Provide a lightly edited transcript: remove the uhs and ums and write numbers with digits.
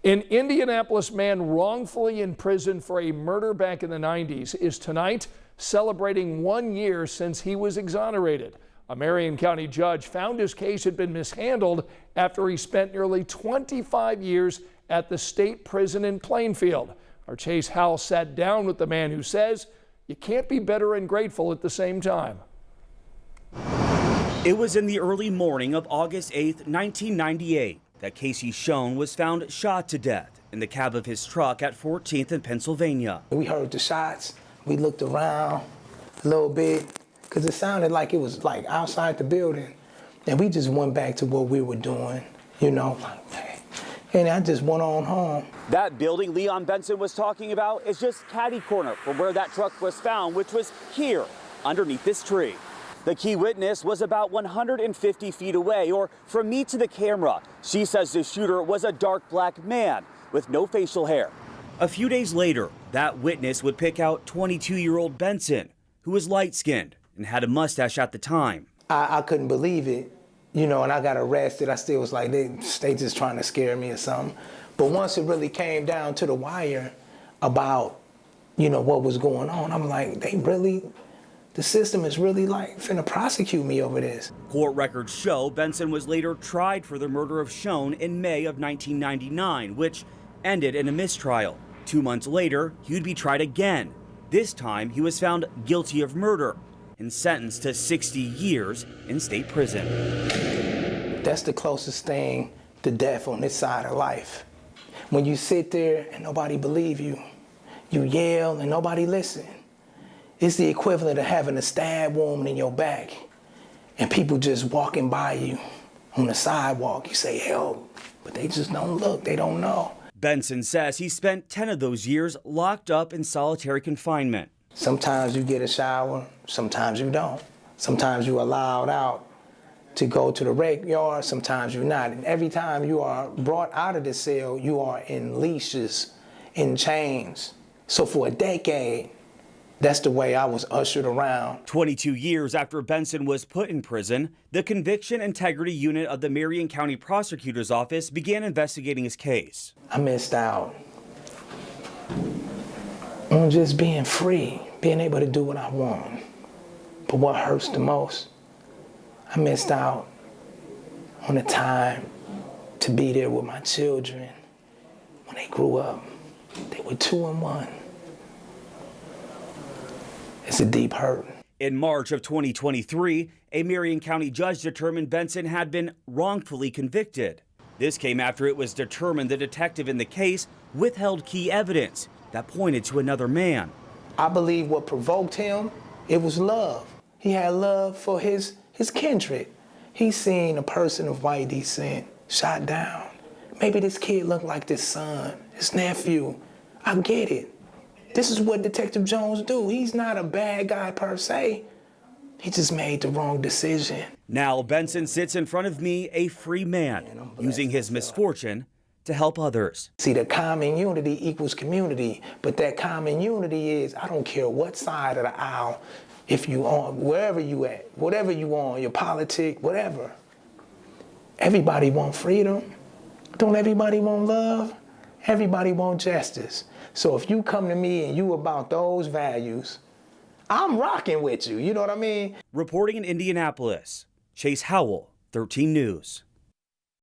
An Indianapolis man wrongfully imprisoned for a murder back in the 90s is tonight celebrating 1 year since he was exonerated. A Marion County judge found his case had been mishandled after he spent nearly 25 years at the state prison in Plainfield. Our Chase Howell sat down with the man who says you can't be bitter and grateful at the same time. It was in the early morning of August 8th, 1998, that Casey Schoen was found shot to death in the cab of his truck at 14th and Pennsylvania. We heard the shots. We looked around a little bit because it sounded like it was like outside the building. And we just went back to what we were doing, you know, and I just went on home. That building Leon Benson was talking about is just catty corner from where that truck was found, which was here underneath this tree. The key witness was about 150 feet away, or from me to the camera. She says the shooter was a dark black man with no facial hair. A few days later, that witness would pick out 22-year-old Benson, who was light-skinned and had a mustache at the time. I couldn't believe it, you know, and I got arrested. I still was like, they just trying to scare me or something. But once it really came down to the wire about, you know, what was going on, I'm like, the system is really like finna prosecute me over this. Court records show Benson was later tried for the murder of Schoen in May of 1999, which ended in a mistrial. 2 months later, he would be tried again. This time, he was found guilty of murder and sentenced to 60 years in state prison. That's the closest thing to death on this side of life. When you sit there and nobody believe you, you yell and nobody listen. It's the equivalent of having a stab wound in your back and people just walking by you on the sidewalk. You say help, but they just don't look, they don't know. Benson says he spent 10 of those years locked up in solitary confinement. Sometimes you get a shower, sometimes you don't. Sometimes you're allowed out to go to the rec yard, sometimes you're not. And every time you are brought out of the cell, you are in leashes, in chains. So for a decade, that's the way I was ushered around. 22 years after Benson was put in prison, the Conviction Integrity Unit of the Marion County Prosecutor's Office began investigating his case. I missed out on just being free, being able to do what I want. But what hurts the most, I missed out on the time to be there with my children when they grew up. They were 2 and 1. It's a deep hurt. In March of 2023, a Marion County judge determined Benson had been wrongfully convicted. This came after it was determined the detective in the case withheld key evidence that pointed to another man. I believe what provoked him, it was love. He had love for his kindred. He seen a person of white descent shot down. Maybe this kid looked like this son, his nephew. I get it. This is what Detective Jones do. He's not a bad guy per se. He just made the wrong decision. Now Benson sits in front of me, a free man, using his misfortune to help others. See, the common unity equals community, but that common unity is, I don't care what side of the aisle, if you on, wherever you at, whatever you on, your politic, whatever. Everybody want freedom. Don't everybody want love? Everybody want justice. So if you come to me and you about those values, I'm rocking with you, you know what I mean? Reporting in Indianapolis, Chase Howell, 13 News.